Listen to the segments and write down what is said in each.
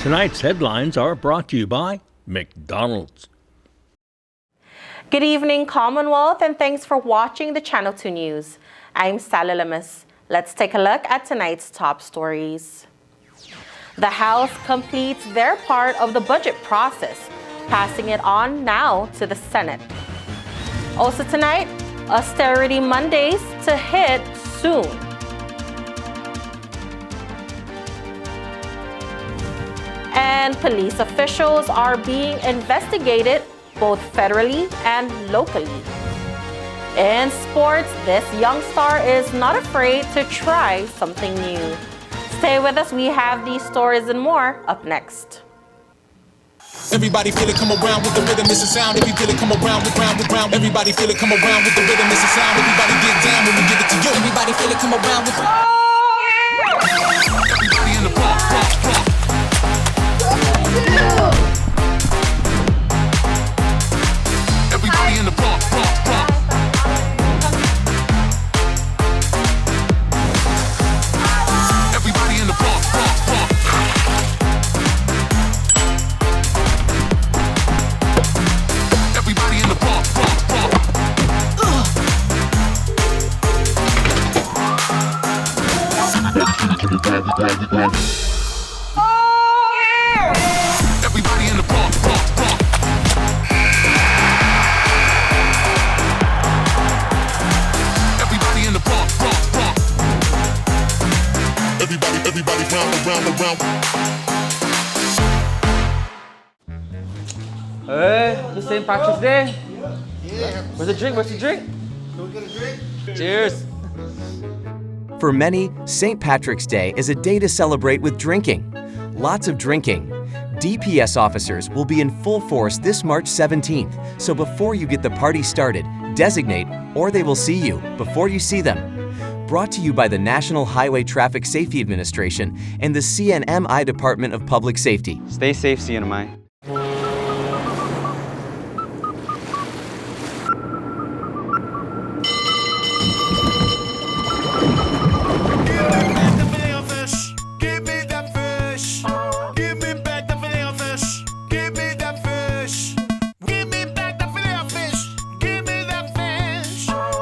Tonight's headlines are brought to you by McDonald's. Good evening, Commonwealth, and thanks for watching the Channel 2 News. I'm Sally Lemus. Let's take a look at tonight's top stories. The House completes their part of the budget process, passing it on now to the Senate. Also tonight, Austerity Mondays to hit soon. And police officials are being investigated both federally and locally. In sports, this young star is not afraid to try something new. Stay with us, we have these stories and more up next. Everybody feel it come around with the rhythm, it's a sound. If you feel it come around with round. Everybody feel it come around with the rhythm, it's a sound. Everybody get down when we give it to you. Everybody feel it come around with everybody in the park. Everybody in the park. Everybody in the park. Everybody in the park. Everybody in the park. Everybody in the park. Everybody round. Hey, it's St. Patrick's Day. Yeah. Where's the drink? Can we get a drink? Cheers. For many, St. Patrick's Day is a day to celebrate with drinking. Lots of drinking. DPS officers will be in full force this March 17th, so before you get the party started, designate or they will see you before you see them. Brought to you by the National Highway Traffic Safety Administration and the CNMI Department of Public Safety. Stay safe, CNMI.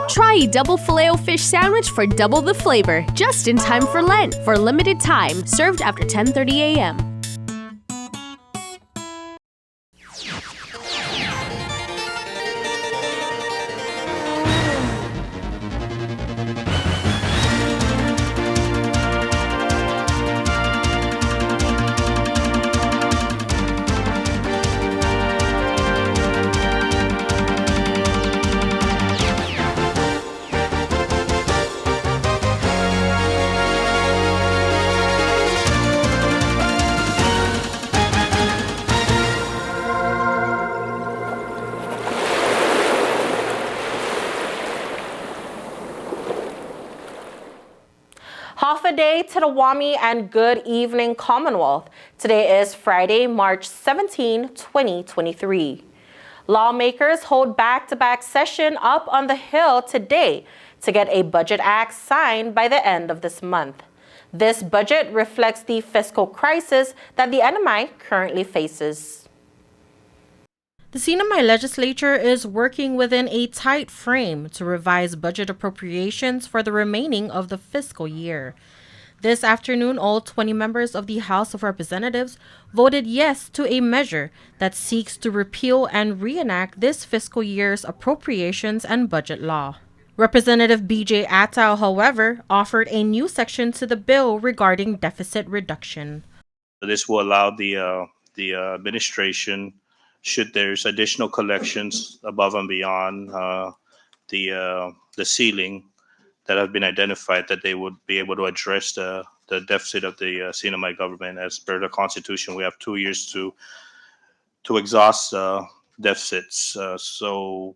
Try a double Filet-O-Fish sandwich for double the flavor, just in time for Lent, for limited time, served after 10:30 a.m. Half a day to the WAMI and good evening, Commonwealth. Today is Friday, March 17, 2023. Lawmakers hold back-to-back session up on the Hill today to get a budget act signed by the end of this month. This budget reflects the fiscal crisis that the NMI currently faces. The CNMI legislature is working within a tight frame to revise budget appropriations for the remaining of the fiscal year. This afternoon, all 20 members of the House of Representatives voted yes to a measure that seeks to repeal and reenact this fiscal year's appropriations and budget law. Representative B.J. Attal, however, offered a new section to the bill regarding deficit reduction. This will allow the administration, should there's additional collections above and beyond the ceiling that have been identified, that they would be able to address the deficit of the CNMI government. As per the Constitution, we have 2 years to exhaust deficits. So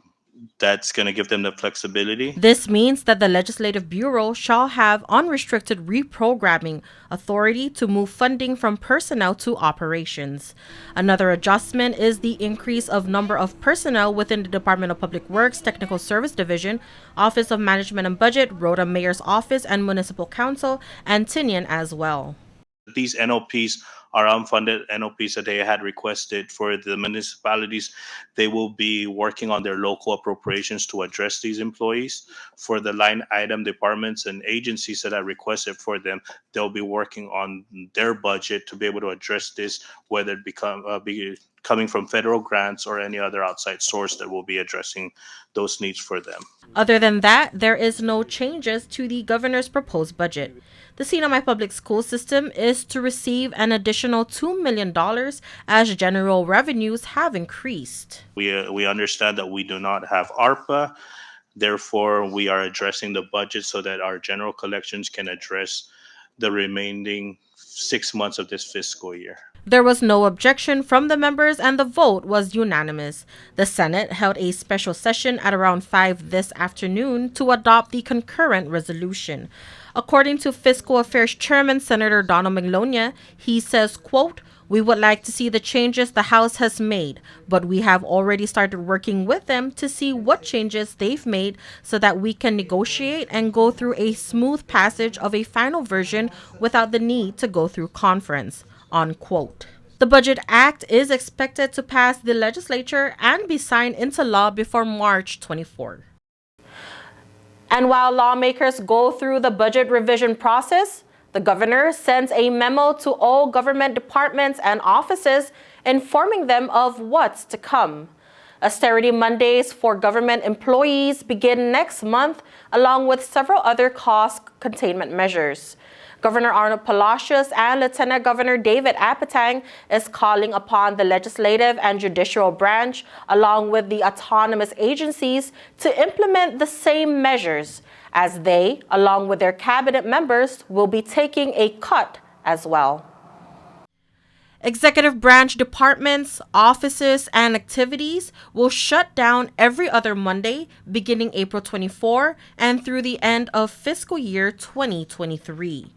that's going to give them the flexibility. This means that the Legislative Bureau shall have unrestricted reprogramming authority to move funding from personnel to operations. Another adjustment is the increase of number of personnel within the Department of Public Works Technical Service Division, Office of Management and Budget, Rhode Mayor's Office and Municipal Council, and Tinian as well. These NOPs are unfunded NOPs that they had requested for the municipalities. They will be working on their local appropriations to address these employees. For the line item departments and agencies that I requested for them, they'll be working on their budget to be able to address this, whether it be coming from federal grants or any other outside source that will be addressing those needs for them. Other than that, there is no changes to the governor's proposed budget. The CNMI public school system is to receive an additional $2 million as general revenues have increased. We understand that we do not have ARPA. Therefore, we are addressing the budget so that our general collections can address the remaining 6 months of this fiscal year. There was no objection from the members and the vote was unanimous. The Senate held a special session at around 5 this afternoon to adopt the concurrent resolution. According to Fiscal Affairs Chairman Senator Donald Magnolia, he says, quote, "We would like to see the changes the House has made, but we have already started working with them to see what changes they've made so that we can negotiate and go through a smooth passage of a final version without the need to go through conference." Unquote. The Budget Act is expected to pass the legislature and be signed into law before March 24. And while lawmakers go through the budget revision process, the governor sends a memo to all government departments and offices informing them of what's to come. Austerity Mondays for government employees begin next month, along with several other cost containment measures. Governor Arnold Palacios and Lieutenant Governor David Apatang is calling upon the legislative and judicial branch, along with the autonomous agencies, to implement the same measures, as they, along with their cabinet members, will be taking a cut as well. Executive branch departments, offices, and activities will shut down every other Monday beginning April 24 and through the end of fiscal year 2023.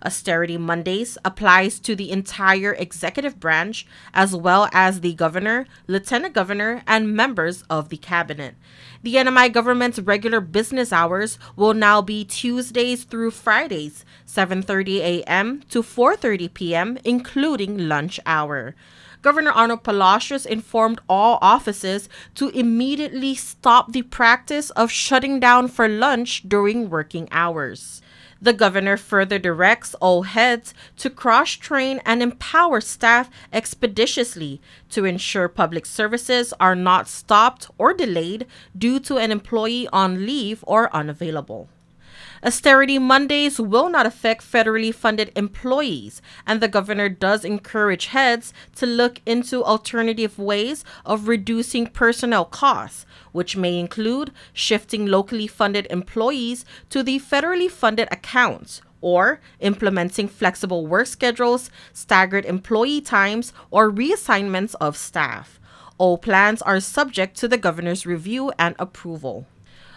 Austerity Mondays applies to the entire executive branch as well as the governor, lieutenant governor, and members of the cabinet. The NMI government's regular business hours will now be Tuesdays through Fridays, 7:30 a.m. to 4:30 p.m., including lunch hour. Governor Arnold Palacios informed all offices to immediately stop the practice of shutting down for lunch during working hours. The governor further directs all heads to cross-train and empower staff expeditiously to ensure public services are not stopped or delayed due to an employee on leave or unavailable. Austerity Mondays will not affect federally funded employees, and the governor does encourage heads to look into alternative ways of reducing personnel costs, which may include shifting locally funded employees to the federally funded accounts, or implementing flexible work schedules, staggered employee times, or reassignments of staff. All plans are subject to the governor's review and approval.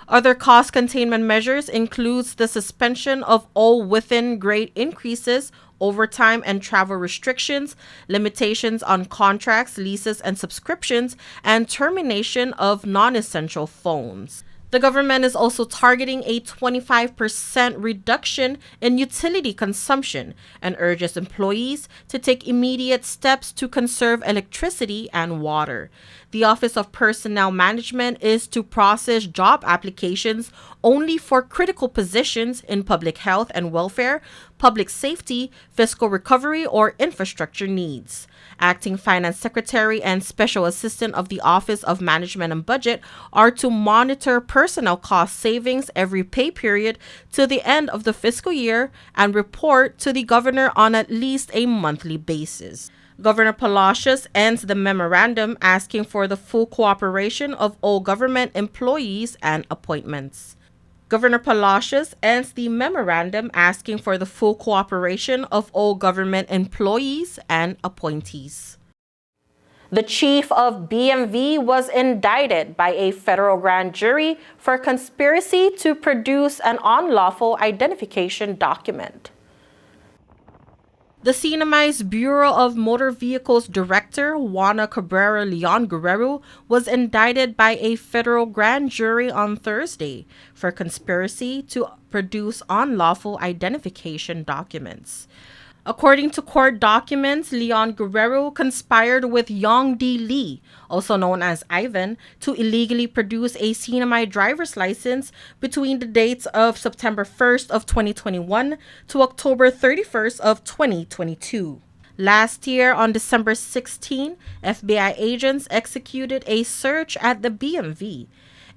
Other cost containment measures includes the suspension of all within-grade increases, overtime and travel restrictions, limitations on contracts, leases, and subscriptions, and termination of non-essential phones. The government is also targeting a 25% reduction in utility consumption and urges employees to take immediate steps to conserve electricity and water. The Office of Personnel Management is to process job applications only for critical positions in public health and welfare, public safety, fiscal recovery, or infrastructure needs. Acting Finance Secretary and Special Assistant of the Office of Management and Budget are to monitor personnel cost savings every pay period to the end of the fiscal year and report to the governor on at least a monthly basis. Governor Palacios ends the memorandum asking for the full cooperation of all government employees and appointments. Governor Palacios ends the memorandum asking for the full cooperation of all government employees and appointees. The chief of BMV was indicted by a federal grand jury for conspiracy to produce an unlawful identification document. The CNMI's Bureau of Motor Vehicles Director, Juana Cabrera Leon Guerrero, was indicted by a federal grand jury on Thursday for conspiracy to produce unlawful identification documents. According to court documents, Leon Guerrero conspired with Yong D. Lee, also known as Ivan, to illegally produce a CNMI driver's license between the dates of September 1st of 2021 to October 31st of 2022. Last year, on December 16, FBI agents executed a search at the BMV.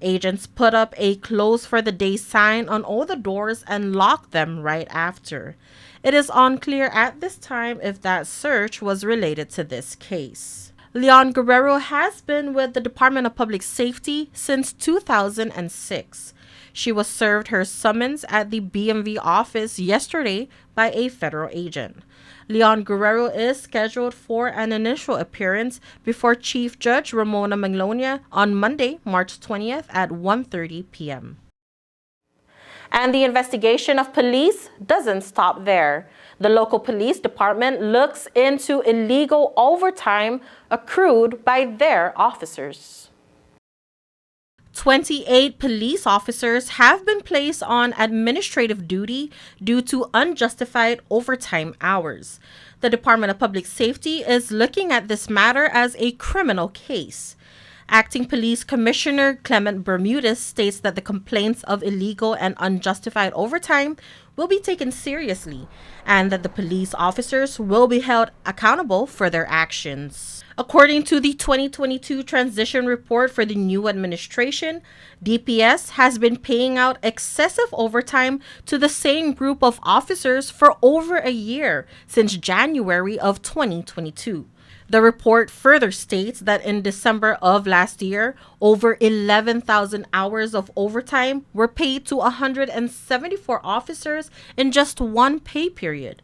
Agents put up a close for the day sign on all the doors and locked them right after. It is unclear at this time if that search was related to this case. Leon Guerrero has been with the Department of Public Safety since 2006. She was served her summons at the BMV office yesterday by a federal agent. Leon Guerrero is scheduled for an initial appearance before Chief Judge Ramona Maglonia on Monday, March 20th at 1:30 p.m. And the investigation of police doesn't stop there. The local police department looks into illegal overtime accrued by their officers. 28 police officers have been placed on administrative duty due to unjustified overtime hours. The Department of Public Safety is looking at this matter as a criminal case. Acting Police Commissioner Clement Bermudez states that the complaints of illegal and unjustified overtime will be taken seriously and that the police officers will be held accountable for their actions. According to the 2022 transition report for the new administration, DPS has been paying out excessive overtime to the same group of officers for over a year since January of 2022. The report further states that in December of last year, over 11,000 hours of overtime were paid to 174 officers in just one pay period.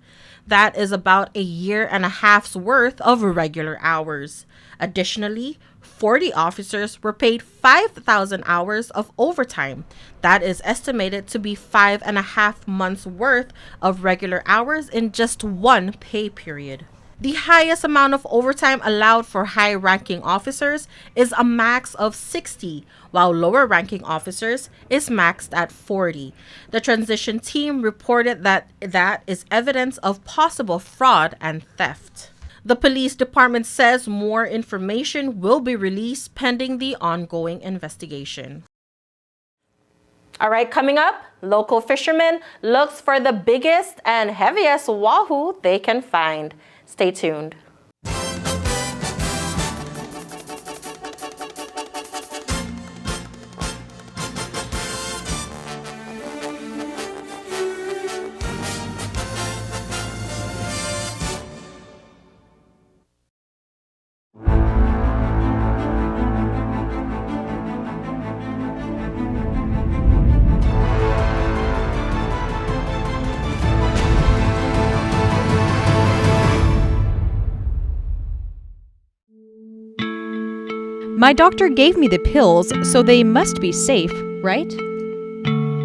That is about a year and a half's worth of regular hours. Additionally, 40 officers were paid 5,000 hours of overtime. That is estimated to be 5.5 months worth of regular hours in just one pay period. The highest amount of overtime allowed for high-ranking officers is a max of 60, while lower-ranking officers is maxed at 40. The transition team reported that is evidence of possible fraud and theft. The police department says more information will be released pending the ongoing investigation. All right, coming up, local fishermen looks for the biggest and heaviest wahoo they can find. Stay tuned. My doctor gave me the pills, so they must be safe, right?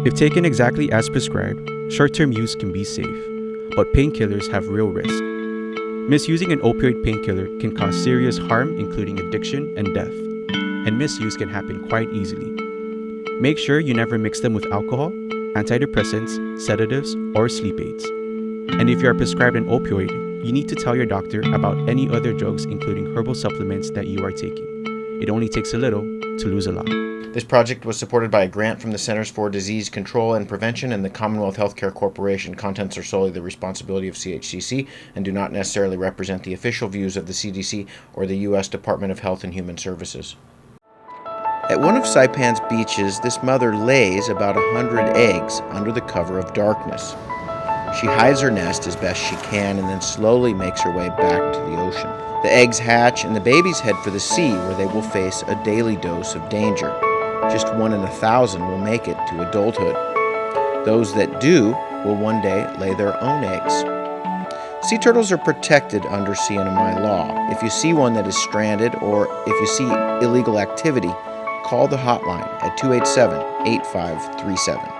If taken exactly as prescribed, short-term use can be safe, but painkillers have real risk. Misusing an opioid painkiller can cause serious harm, including addiction and death, and misuse can happen quite easily. Make sure you never mix them with alcohol, antidepressants, sedatives, or sleep aids. And if you are prescribed an opioid, you need to tell your doctor about any other drugs, including herbal supplements that you are taking. It only takes a little to lose a lot. This project was supported by a grant from the Centers for Disease Control and Prevention and the Commonwealth Healthcare Corporation. Contents are solely the responsibility of CHCC and do not necessarily represent the official views of the CDC or the U.S. Department of Health and Human Services. At one of Saipan's beaches, this mother lays about 100 eggs under the cover of darkness. She hides her nest as best she can and then slowly makes her way back to the ocean. The eggs hatch and the babies head for the sea, where they will face a daily dose of danger. Just 1 in 1,000 will make it to adulthood. Those that do will one day lay their own eggs. Sea turtles are protected under CNMI law. If you see one that is stranded or if you see illegal activity, call the hotline at 287-8537.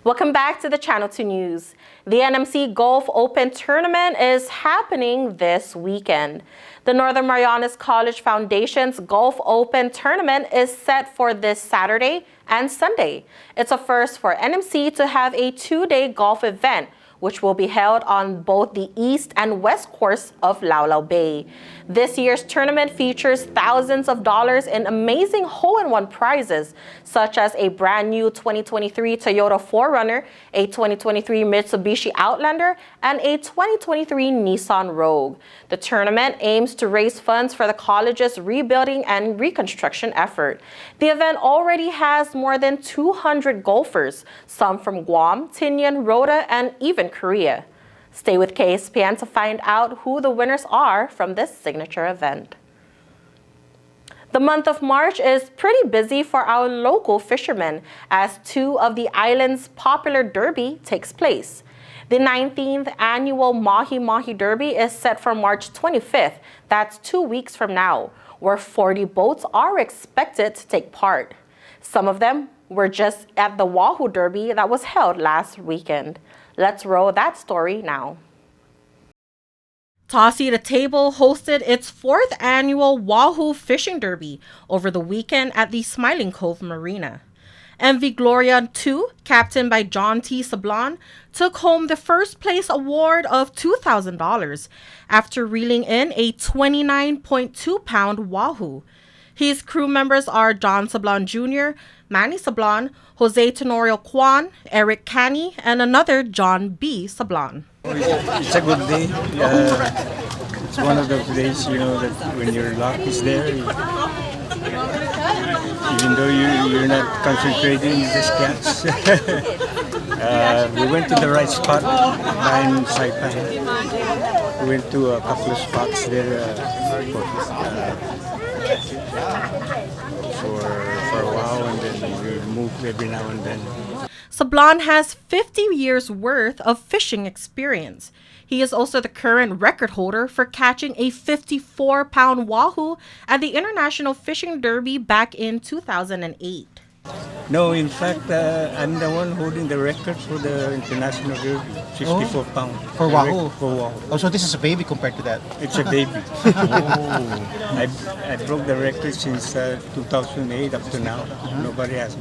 Welcome back to the Channel 2 News. The NMC Golf Open Tournament is happening this weekend. The Northern Marianas College Foundation's Golf Open Tournament is set for this Saturday and Sunday. It's a first for NMC to have a two-day golf event, which will be held on both the east and west course of Lau Lau Bay. This year's tournament features thousands of dollars in amazing hole-in-one prizes, such as a brand new 2023 Toyota 4Runner, a 2023 Mitsubishi Outlander, and a 2023 Nissan Rogue. The tournament aims to raise funds for the college's rebuilding and reconstruction effort. The event already has more than 200 golfers, some from Guam, Tinian, Rota, and even Korea. Stay with KSPN to find out who the winners are from this signature event. The month of March is pretty busy for our local fishermen as two of the island's popular derby takes place. The 19th annual Mahi Mahi Derby is set for March 25th, that's 2 weeks from now, where 40 boats are expected to take part. Some of them were just at the Wahoo Derby that was held last weekend. Let's roll that story now. Tossy the Table hosted its 4th annual Wahoo Fishing Derby over the weekend at the Smiling Cove Marina. MV Gloria 2, captained by John T. Sablon, took home the first place award of $2,000 after reeling in a 29.2-pound wahoo. His crew members are John Sablon Jr., Manny Sablon, Jose Tenorio Kwan, Eric Canny, and another John B. Sablon. It's a good day. It's one of those days, that when your luck is there, even though you're not concentrating, you just catch. We went to the right spot behind Saipan. We went to a couple of spots there for a while, and then we moved every now and then. Sablon has 50 years worth of fishing experience. He is also the current record holder for catching a 54-pound wahoo at the International Fishing Derby back in 2008. No, in fact, I'm the one holding the record for the International Derby, 54 pounds. For wahoo? For wahoo. Oh, so this is a baby compared to that? It's a baby. I broke the record since 2008 up to now. Nobody has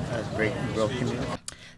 broken it.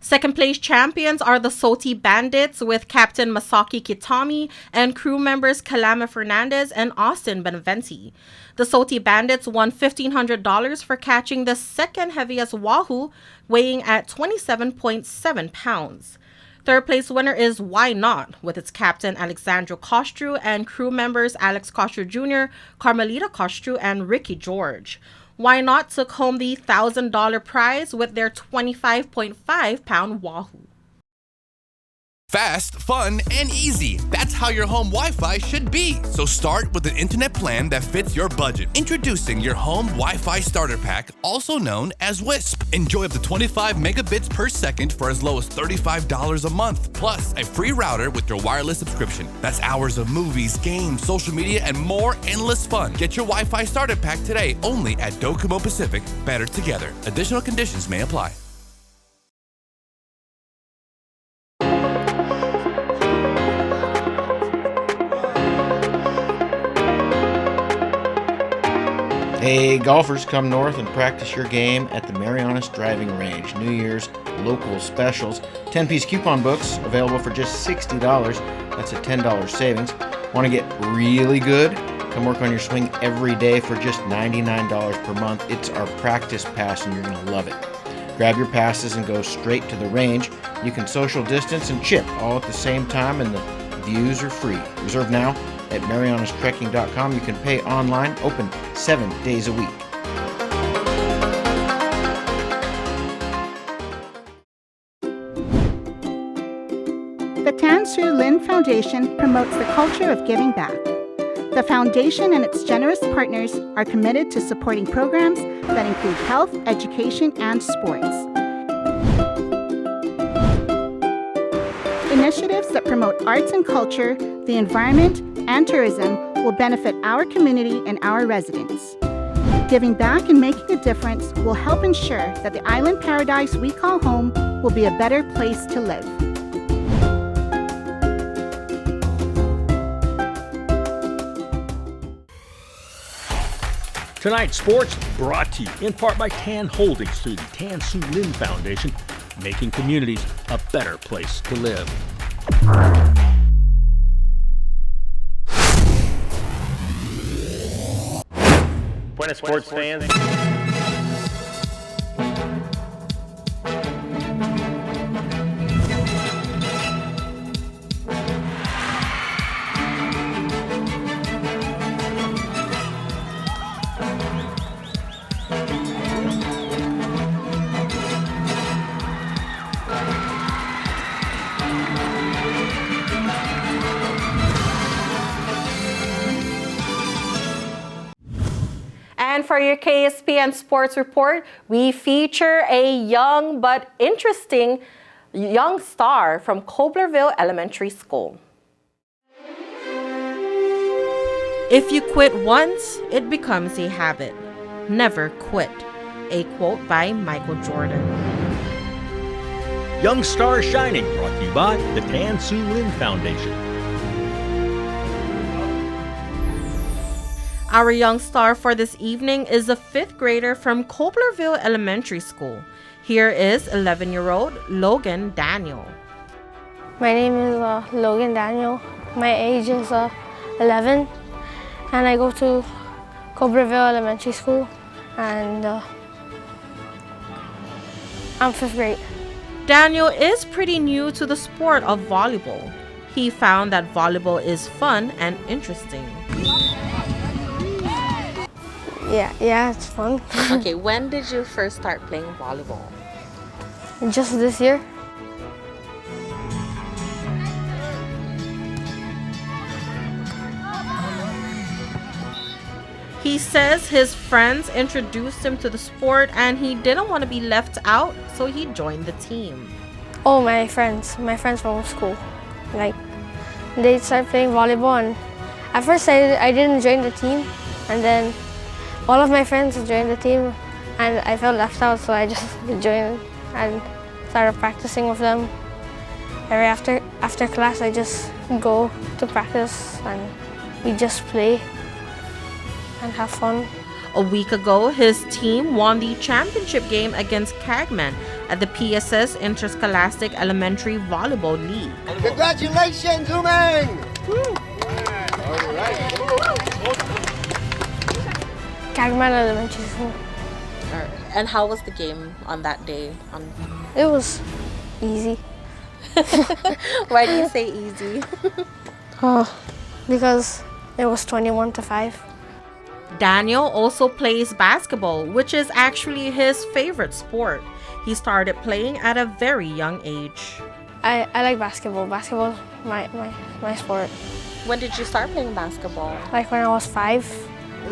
Second place champions are the Soti Bandits with Captain Masaki Kitami and crew members Kalama Fernandez and Austin Beneventi. The Soti Bandits won $1,500 for catching the second heaviest wahoo, weighing at 27.7 pounds. Third place winner is Why Not, with its captain Alexandro Costru and crew members Alex Costru Jr., Carmelita Costru, and Ricky George. Why Not took home the $1,000 prize with their 25.5-pound wahoo. Fast, fun, and easy. That's how your home Wi-Fi should be. So start with an internet plan that fits your budget. Introducing your home Wi-Fi starter pack, also known as WISP. Enjoy up to 25 megabits per second for as low as $35 a month. Plus, a free router with your wireless subscription. That's hours of movies, games, social media, and more endless fun. Get your Wi-Fi starter pack today only at Docomo Pacific. Better together. Additional conditions may apply. Hey, golfers, come north and practice your game at the Marianas Driving Range. New Year's local specials. 10-piece coupon books available for just $60. That's a $10 savings. Want to get really good? Come work on your swing every day for just $99 per month. It's our practice pass and you're going to love it. Grab your passes and go straight to the range. You can social distance and chip all at the same time, and the views are free. Reserve now at marianastrekking.com. You can pay online, open 7 days a week. The Tan Su Lin Foundation promotes the culture of giving back. The foundation and its generous partners are committed to supporting programs that include health, education, and sports. Initiatives that promote arts and culture, the environment, and tourism will benefit our community and our residents. Giving back and making a difference will help ensure that the island paradise we call home will be a better place to live. Tonight's sports brought to you in part by Tan Holdings through the Tan Su Lin Foundation, making communities a better place to live. Buenas sports fans. And for your KSPN Sports Report, we feature a young but interesting young star from Coblerville Elementary School. If you quit once, it becomes a habit. Never quit. A quote by Michael Jordan. Young Star Shining, brought to you by the Tan Su Lin Foundation. Our young star for this evening is a 5th grader from Coblerville Elementary School. Here is 11-year-old Logan Daniel. My name is Logan Daniel. My age is 11, and I go to Coblerville Elementary School, and I'm 5th grade. Daniel is pretty new to the sport of volleyball. He found that volleyball is fun and interesting. Yeah, it's fun. Okay, when did you first start playing volleyball? Just this year. He says his friends introduced him to the sport and he didn't want to be left out, so he joined the team. Oh, my friends from school. Like, they started playing volleyball, and at first I didn't join the team, and then all of my friends joined the team, and I felt left out, so I just joined and started practicing with them. After class, I just go to practice, and we just play and have fun. A week ago, his team won the championship game against Cagman at the PSS Interscholastic Elementary Volleyball League. Congratulations, Uman! Cagman Elementary School. And how was the game on that day? It was easy. Why do you say easy? Because it was 21-5. Daniel also plays basketball, which is actually his favorite sport. He started playing at a very young age. I like basketball. Basketball is my sport. When did you start playing basketball? Like when I was 5.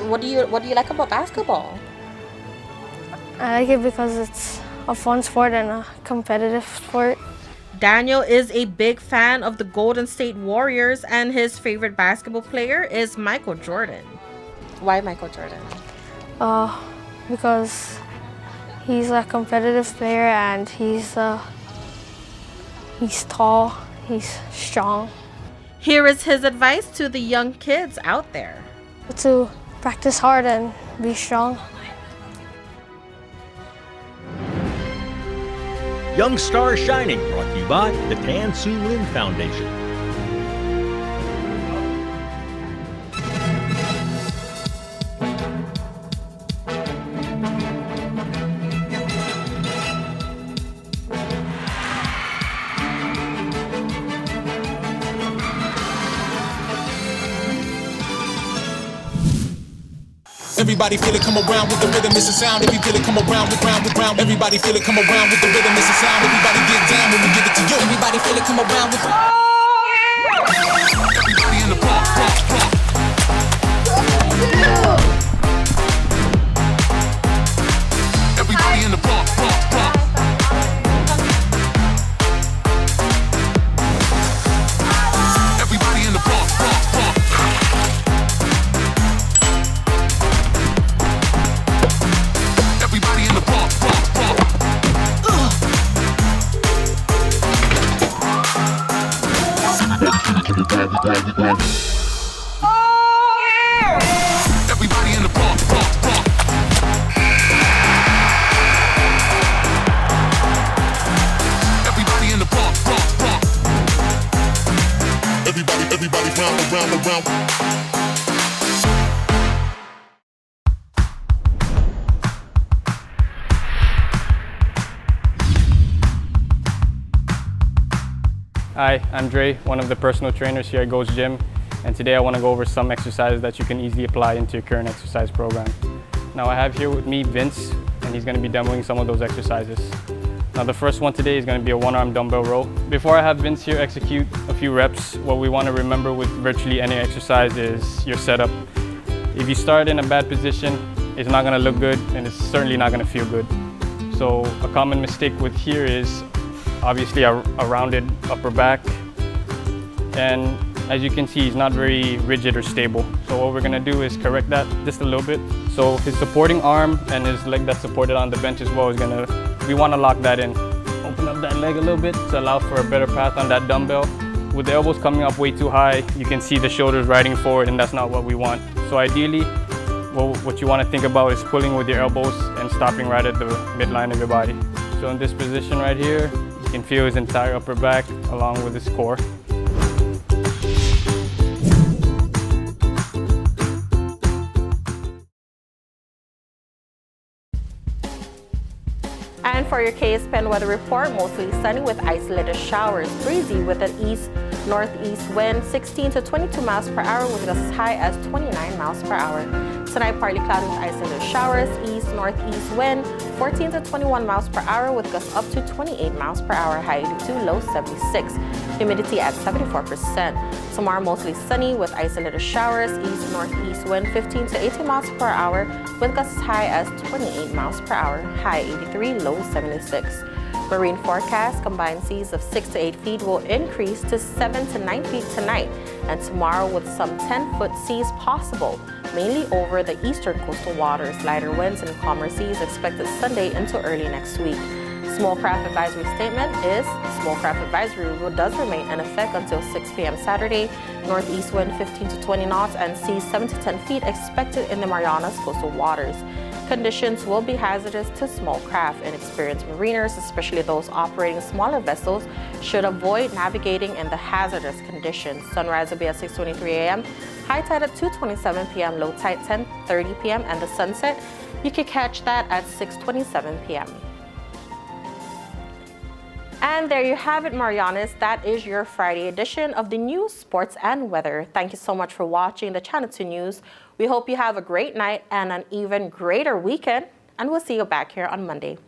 What do you like about basketball? I like it because it's a fun sport and a competitive sport. Daniel is a big fan of the Golden State Warriors, and his favorite basketball player is Michael Jordan. Why Michael Jordan? Because he's a competitive player, and he's tall, he's strong. Here is his advice to the young kids out there. To practice hard and be strong. Young Star Shining, brought to you by the Tan Su Lin Foundation. Everybody feel it, come around with the rhythm, it's a sound. If you feel it, come around with round. Everybody feel it, come around with the rhythm, it's a sound. Everybody get down when we give it to you. Everybody feel it, come around with everybody in the park. Everybody in the park. Everybody in the park. Everybody in the park. Everybody in the park, park, park. Everybody in the park, park, park. Everybody round. Hi, I'm Dre, one of the personal trainers here at Go's Gym, and today I want to go over some exercises that you can easily apply into your current exercise program. Now I have here with me Vince, and he's going to be demoing some of those exercises. Now the first one today is going to be a one-arm dumbbell row. Before I have Vince here execute a few reps, what we want to remember with virtually any exercise is your setup. If you start in a bad position, it's not going to look good, and it's certainly not going to feel good. So a common mistake with here is obviously a rounded upper back, and as you can see, he's not very rigid or stable. So what we're gonna do is correct that just a little bit. So his supporting arm and his leg that's supported on the bench as well we wanna lock that in. Open up that leg a little bit to allow for a better path on that dumbbell. With the elbows coming up way too high, you can see the shoulders riding forward, and that's not what we want. So ideally, what you wanna think about is pulling with your elbows and stopping right at the midline of your body. So in this position right here, you can feel his entire upper back along with his core. And for your KSPN weather report, mostly sunny with isolated showers, breezy with an east-northeast wind, 16 to 22 miles per hour with gusts as high as 29 miles per hour. Tonight, partly cloudy with isolated showers, east-northeast wind, 14 to 21 miles per hour with gusts up to 28 miles per hour, high 82, low 76. Humidity at 74%. Tomorrow, mostly sunny with isolated showers, east-northeast wind, 15 to 18 miles per hour with gusts as high as 28 miles per hour, high 83, low 76. Marine forecast, combined seas of 6 to 8 feet will increase to 7 to 9 feet tonight and tomorrow with some 10-foot seas possible, mainly over the eastern coastal waters. Lighter winds and calmer seas expected Sunday into early next week. Small craft advisory statement is small craft advisory rule does remain in effect until 6 p.m. Saturday. Northeast wind 15 to 20 knots and seas 7 to 10 feet expected in the Marianas coastal waters. Conditions will be hazardous to small craft. Inexperienced mariners, especially those operating smaller vessels, should avoid navigating in the hazardous conditions. Sunrise will be at 6:23 a.m., high tide at 2:27 p.m., low tide 10:30 p.m., and the sunset, you can catch that at 6:27 p.m. And there you have it, Marianas. That is your Friday edition of the news, sports, and weather. Thank you so much for watching the Channel 2 News. We hope you have a great night and an even greater weekend, and we'll see you back here on Monday.